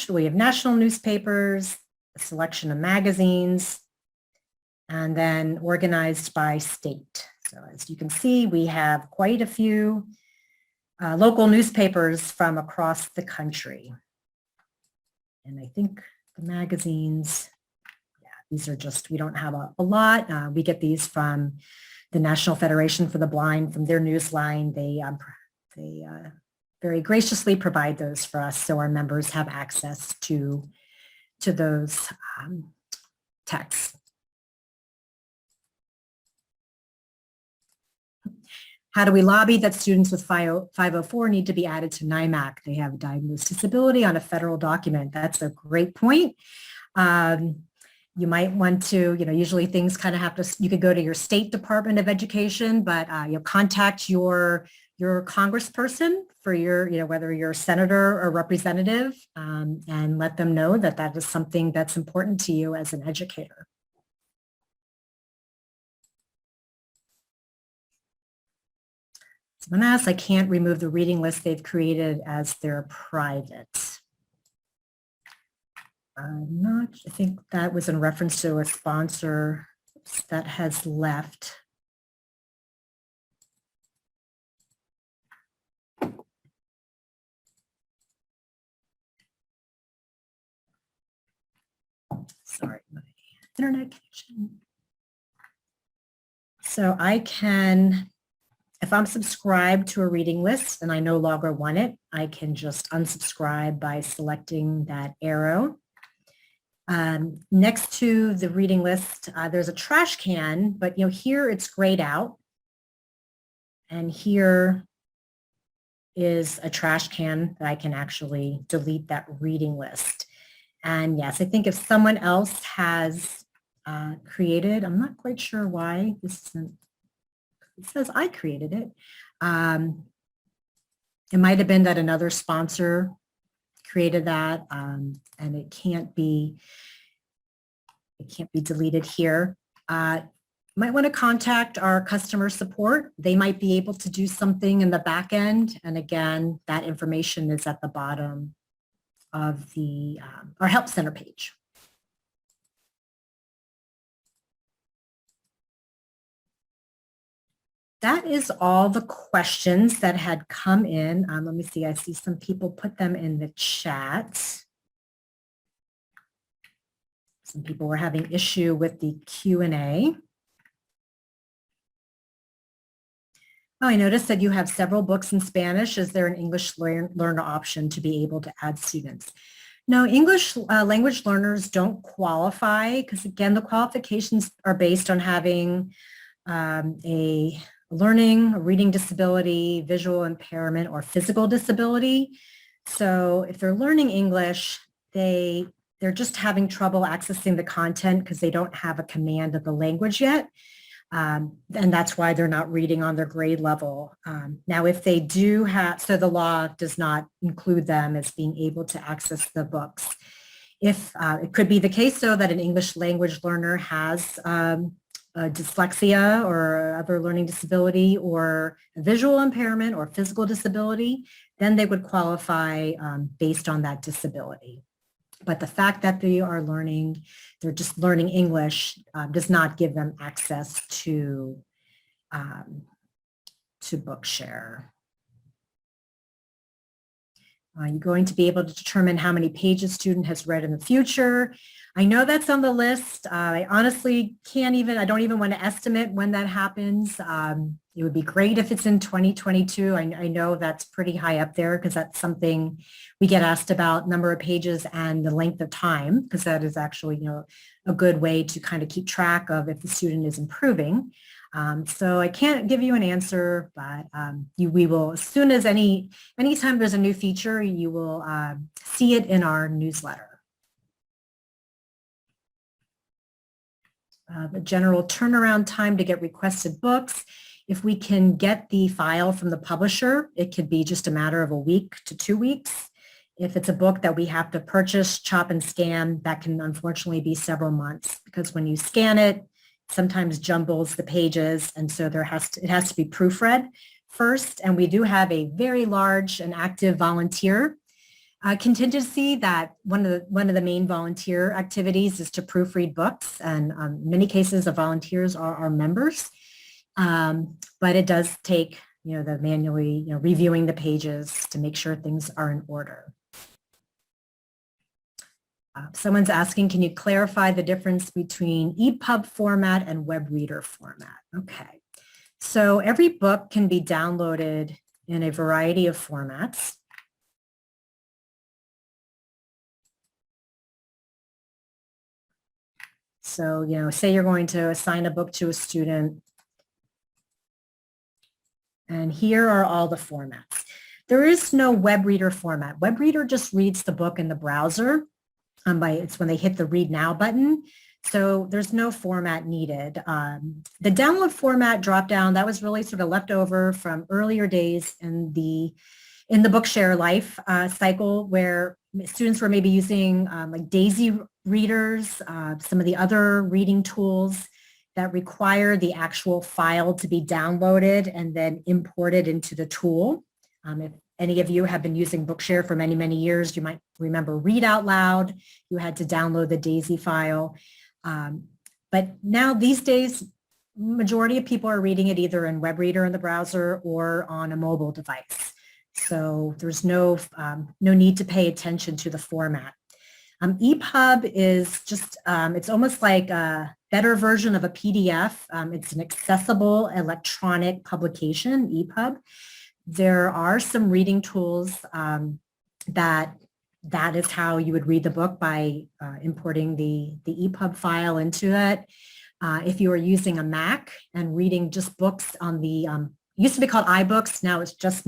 we have national newspapers, a selection of magazines, and then organized by state. So as you can see, we have quite a few local newspapers from across the country. And I think the magazines, yeah, these are just, we don't have a lot. We get these from the National Federation for the Blind, from their newsline. They very graciously provide those for us, so our members have access to those texts. How do we lobby that students with 504 need to be added to NIMAC? They have a diagnosed disability on a federal document. That's a great point. You might want to, usually things kind of have to, you could go to your state Department of Education, but you'll contact your congressperson for your, whether you're a senator or representative, and let them know that that is something that's important to you as an educator. Someone asks, I can't remove the reading list they've created as they're private. I think that was in reference to a sponsor that has left. Sorry, my internet connection. So I can, if I'm subscribed to a reading list and I no longer want it, I can just unsubscribe by selecting that arrow. Next to the reading list, there's a trash can, but here it's grayed out. And here is a trash can that I can actually delete that reading list. And yes, I think if someone else has created, I'm not quite sure why this isn't, it says I created it. It might have been that another sponsor created that, and it can't be deleted here. Might want to contact our customer support. They might be able to do something in the back end. And again, that information is at the bottom of the our Help Center page. That is all the questions that had come in. Let me see, I see some people put them in the chat. Some people were having issue with the Q&A. Oh, I noticed that you have several books in Spanish. Is there an English learner option to be able to add students? No, English language learners don't qualify because, again, the qualifications are based on having a reading disability, visual impairment, or physical disability. So if they're learning English, they're just having trouble accessing the content because they don't have a command of the language yet. And that's why they're not reading on their grade level. Now, if they do have, so the law does not include them as being able to access the books. If it could be the case, though, that an English language learner has dyslexia or other learning disability or a visual impairment or physical disability, then they would qualify based on that disability. But the fact that they're just learning English does not give them access to Bookshare. You're going to be able to determine how many pages a student has read in the future. I know that's on the list. I honestly I don't even want to estimate when that happens. It would be great if it's in 2022. I know that's pretty high up there because that's something we get asked about, number of pages and the length of time, because that is actually, a good way to kind of keep track of if the student is improving. So I can't give you an answer, but we will, as soon as anytime there's a new feature, you will see it in our newsletter. The general turnaround time to get requested books. If we can get the file from the publisher, it could be just a matter of a week to 2 weeks. If it's a book that we have to purchase, chop and scan, that can unfortunately be several months because when you scan it, sometimes jumbles the pages, and so it has to be proofread first. And we do have a very large and active volunteer contingency that one of the main volunteer activities is to proofread books, and in many cases the volunteers are our members, but it does take the manually reviewing the pages to make sure things are in order. Someone's asking, can you clarify the difference between EPUB format and web reader format? Okay, so every book can be downloaded in a variety of formats. So, say you're going to assign a book to a student And here are all the formats. There is no web reader format. Web reader just reads the book in the browser. It's when they hit the read now button. So there's no format needed. The download format dropdown, that was really sort of left over from earlier days in the Bookshare life cycle, where students were maybe using like Daisy readers, some of the other reading tools that require the actual file to be downloaded and then imported into the tool. If any of you have been using Bookshare for many, many years, you might remember Read Out Loud. You had to download the Daisy file. But now these days, majority of people are reading it either in web reader in the browser or on a mobile device. So there's no need to pay attention to the format. EPUB is just, it's almost like a better version of a PDF. It's an accessible electronic publication, EPUB. There are some reading tools that is how you would read the book, by importing the EPUB file into it. If you are using a Mac and reading just books on the, used to be called iBooks, now it's just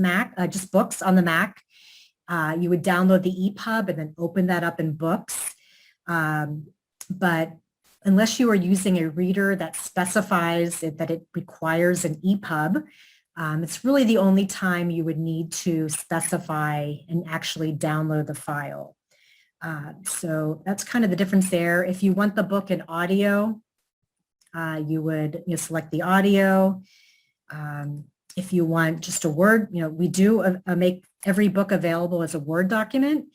just books on the Mac. You would download the EPUB and then open that up in Books. But unless you are using a reader that specifies that it requires an EPUB, it's really the only time you would need to specify and actually download the file. So that's kind of the difference there. If you want the book in audio, you would select the audio. If you want just a Word, we do make every book available as a Word document.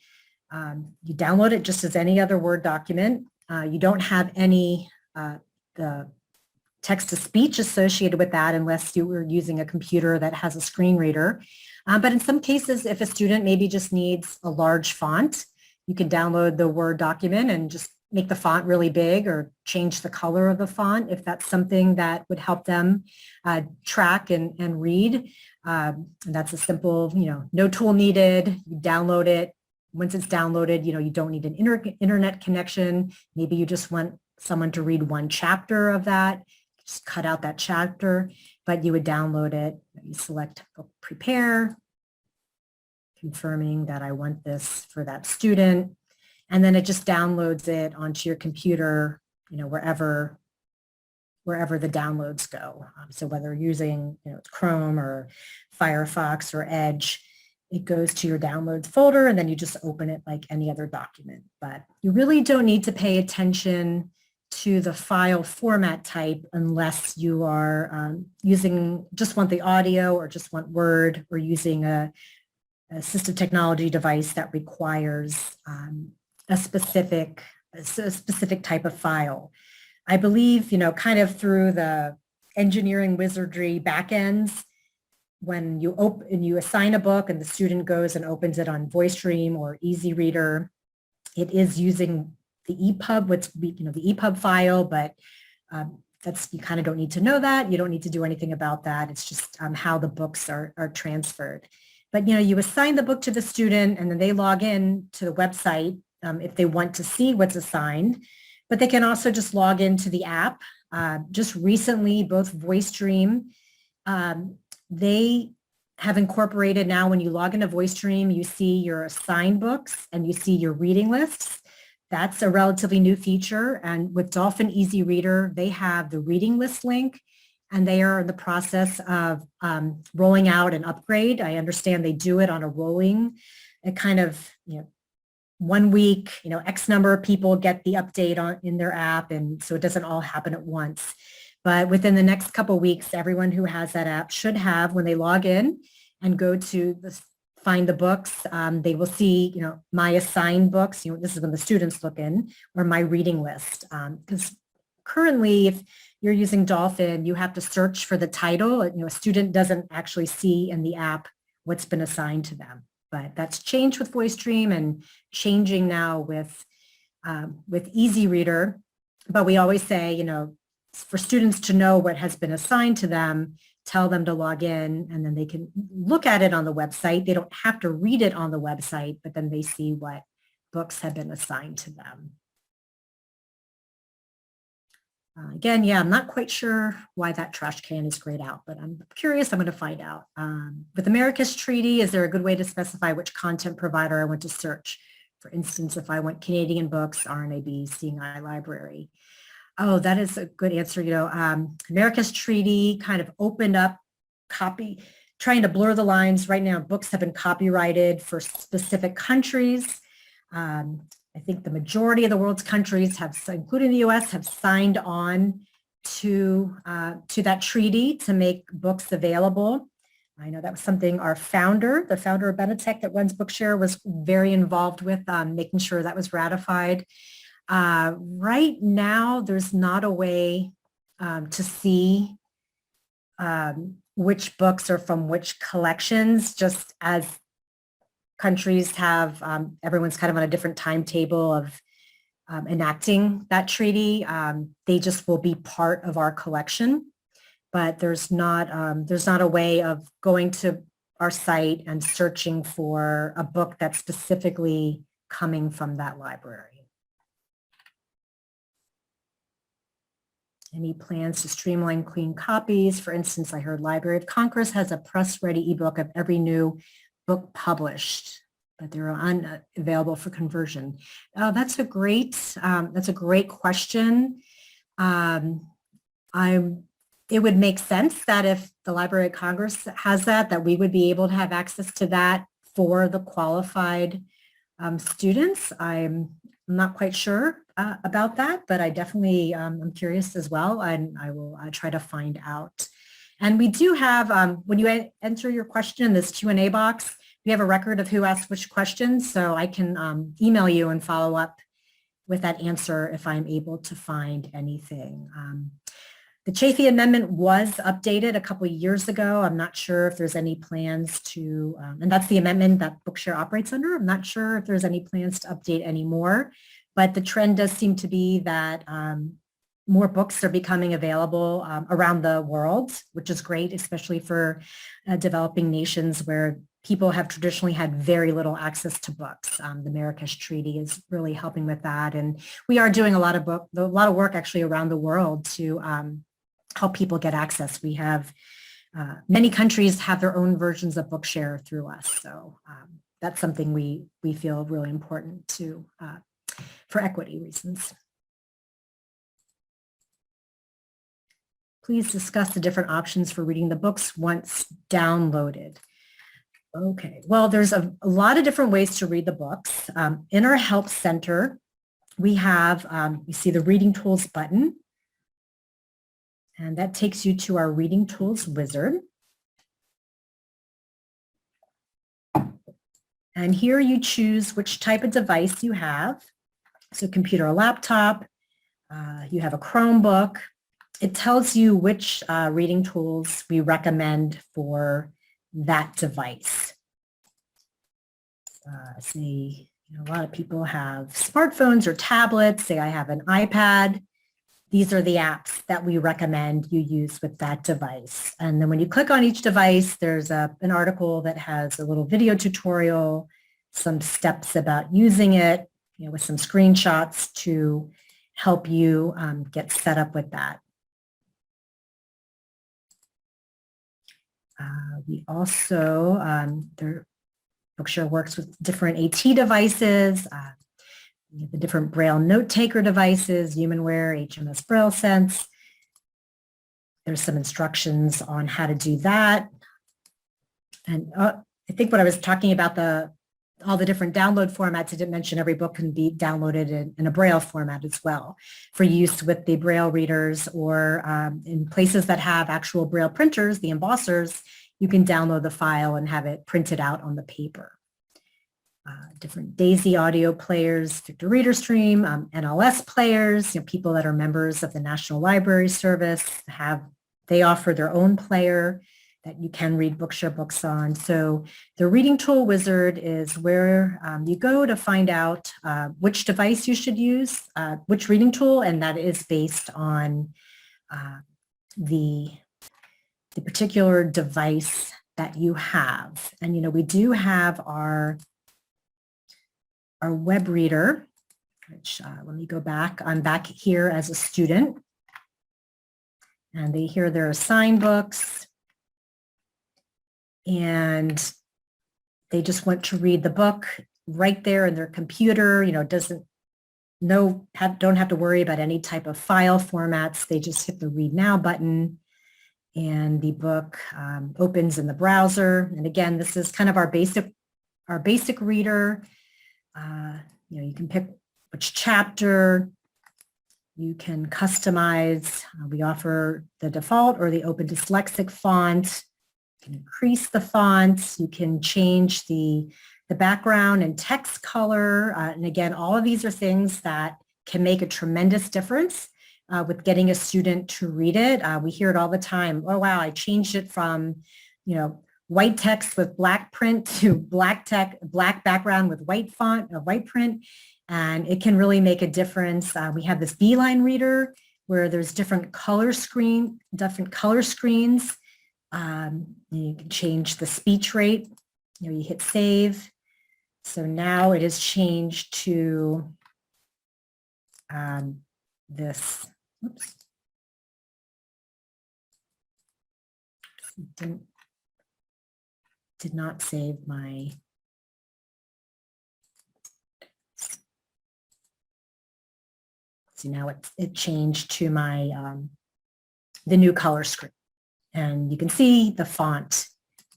You download it just as any other Word document. You don't have any the text-to-speech associated with that unless you were using a computer that has a screen reader. But in some cases, if a student maybe just needs a large font, you can download the Word document and just make the font really big or change the color of the font if that's something that would help them track and read. And that's a simple, no tool needed. You download it. Once it's downloaded, you don't need an internet connection. Maybe you just want someone to read one chapter of that. Just cut out that chapter, but you would download it. You select Prepare, confirming that I want this for that student. And then it just downloads it onto your computer, wherever the downloads go. So whether you're using Chrome or Firefox or Edge, it goes to your downloads folder and then you just open it like any other document. But you really don't need to pay attention to the file format type unless you are just want the audio or just want Word, or using a assistive technology device that requires a specific type of file. I believe, kind of through the engineering wizardry backends, when you assign a book and the student goes and opens it on VoiceStream or Easy Reader, it is using the EPUB, the EPUB file, but you kind of don't need to know that. You don't need to do anything about that. It's just how the books are transferred. But, you assign the book to the student and then they log in to the website if they want to see what's assigned, but they can also just log into the app. Just recently, both VoiceStream, they have incorporated now when you log into VoiceStream, you see your assigned books and you see your reading lists. That's a relatively new feature. And with Dolphin Easy Reader, they have the reading list link and they are in the process of rolling out an upgrade. I understand they do it on a rolling, a kind of, 1 week, X number of people get the update in their app. And so it doesn't all happen at once. But within the next couple of weeks, everyone who has that app should have, when they log in and go to find the books, they will see, my assigned books, this is when the students look in, or my reading list. Because currently, if you're using Dolphin, you have to search for the title. A student doesn't actually see in the app what's been assigned to them. But that's changed with VoiceStream and changing now with Easy Reader. But we always say, for students to know what has been assigned to them, tell them to log in and then they can look at it on the website. They don't have to read it on the website, but then they see what books have been assigned to them. Again, yeah, I'm not quite sure why that trash can is grayed out, but I'm curious. I'm going to find out. With America's Treaty, is there a good way to specify which content provider I want to search? For instance, if I want Canadian books, RNAB, Seeing Eye Library. Oh, that is a good answer. America's Treaty kind of opened up trying to blur the lines. Right now, books have been copyrighted for specific countries. I think the majority of the world's countries including the US, have signed on to that treaty to make books available. I know that was something the founder of Benetech that runs Bookshare was very involved with, making sure that was ratified. Right now, there's not a way to see which books are from which collections, just as countries have, everyone's kind of on a different timetable of enacting that treaty. They just will be part of our collection, but there's not a way of going to our site and searching for a book that's specifically coming from that library. Any plans to streamline clean copies? For instance, I heard Library of Congress has a press-ready ebook of every new book published, but they're unavailable for conversion. That's a great question. It would make sense that if the Library of Congress has that we would be able to have access to that for the qualified students. I'm not quite sure about that, but I definitely am curious as well, and I will try to find out. And we do have, when you enter your question in this Q&A box, we have a record of who asked which questions, so I can email you and follow up with that answer if I'm able to find anything. The Chafee Amendment was updated a couple of years ago. I'm not sure if there's any plans to, and that's the amendment that Bookshare operates under. I'm not sure if there's any plans to update anymore, but the trend does seem to be that more books are becoming available around the world, which is great, especially for developing nations where people have traditionally had very little access to books. The Marrakesh Treaty is really helping with that. And we are doing a lot of work actually around the world to help people get access. We have many countries have their own versions of Bookshare through us. So that's something we feel really important to for equity reasons. Please discuss the different options for reading the books once downloaded. Okay, well, there's a lot of different ways to read the books. In our Help Center, we have, you see the Reading Tools button, and that takes you to our Reading Tools wizard. And here you choose which type of device you have. So computer or laptop, you have a Chromebook. It tells you which reading tools we recommend for that device. See, a lot of people have smartphones or tablets. Say I have an iPad. These are the apps that we recommend you use with that device. And then when you click on each device, there's an article that has a little video tutorial, some steps about using it, with some screenshots to help you get set up with that. We also, Bookshare works with different AT devices, the different Braille note taker devices, Humanware, HMS Braille Sense. There's some instructions on how to do that. And I think when I was talking about all the different download formats, I didn't mention every book can be downloaded in a Braille format as well for use with the Braille readers, or in places that have actual Braille printers, the embossers, you can download the file and have it printed out on the paper. Different DAISY audio players, Victor Reader Stream, NLS players, people that are members of the National Library Service they offer their own player that you can read Bookshare books on. So the Reading Tool Wizard is where you go to find out which device you should use, which reading tool, and that is based on the particular device that you have. And, we do have our web reader, which let me go back. I'm back here as a student. And here are their assigned books. And they just want to read the book right there in their computer, don't have to worry about any type of file formats. They just hit the read now button and the book opens in the browser. And again, this is kind of our basic reader. You can pick which chapter. You can customize. We offer the default or the open dyslexic font. You can increase the font. You can change the background and text color. And again, all of these are things that can make a tremendous difference with getting a student to read it. We hear it all the time. Oh, wow, I changed it from, white text with black print to black background with white font, white print. And it can really make a difference. We have this Beeline reader where there's different color screens. You can change the speech rate. You hit save. So now it is changed to this. Oops. Did not save my. So now it changed to my the new color screen, and you can see the font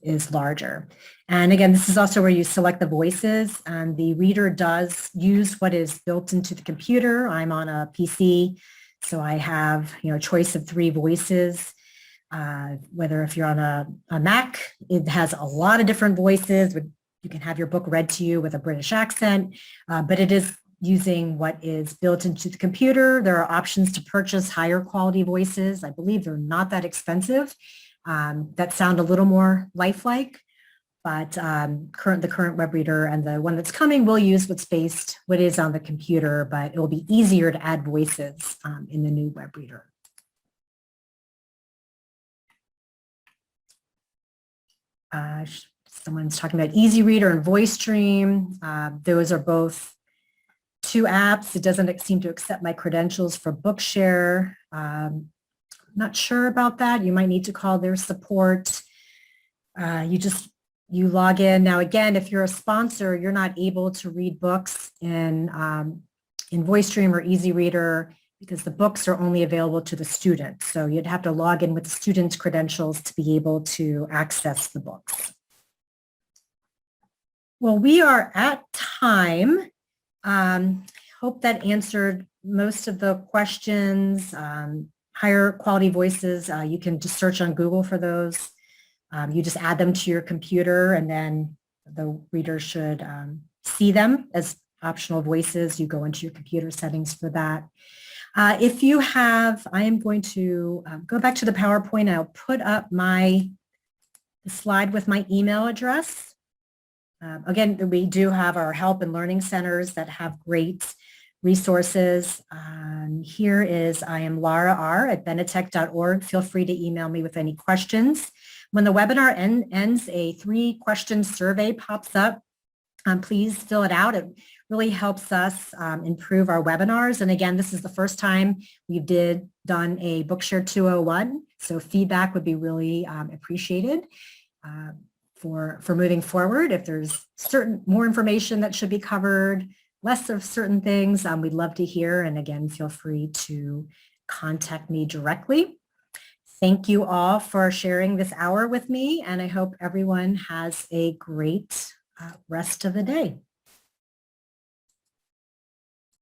is larger. And again, this is also where you select the voices, and the reader does use what is built into the computer. I'm on a PC, so I have a choice of 3 voices. Whether if you're on a Mac, it has a lot of different voices. You can have your book read to you with a British accent, but it is using what is built into the computer. There are options to purchase higher quality voices. I believe they're not that expensive. That sound a little more lifelike, but the current web reader and the one that's coming will use what is on the computer, but it will be easier to add voices in the new web reader. Someone's talking about Easy Reader and Voice Stream. Those are both 2 apps. It doesn't seem to accept my credentials for Bookshare. Not sure about that. You might need to call their support. You log in. Now, again, if you're a sponsor, you're not able to read books in VoiceStream or Easy Reader because the books are only available to the student. So you'd have to log in with the student's credentials to be able to access the books. Well, we are at time. Hope that answered most of the questions. Higher quality voices, you can just search on Google for those. You just add them to your computer and then the reader should see them as optional voices. You go into your computer settings for that. If you have, I am going to go back to the PowerPoint. I'll put up the slide with my email address. Again, we do have our help and learning centers that have great resources. Here is, I am Laura R. at benetech.org. Feel free to email me with any questions. When the webinar ends, a 3-question survey pops up. Please fill it out. It really helps us improve our webinars. And again, this is the first time we've done a Bookshare 201. So feedback would be really appreciated for moving forward. If there's more information that should be covered, less of certain things, we'd love to hear. And again, feel free to contact me directly. Thank you all for sharing this hour with me, and I hope everyone has a great rest of the day.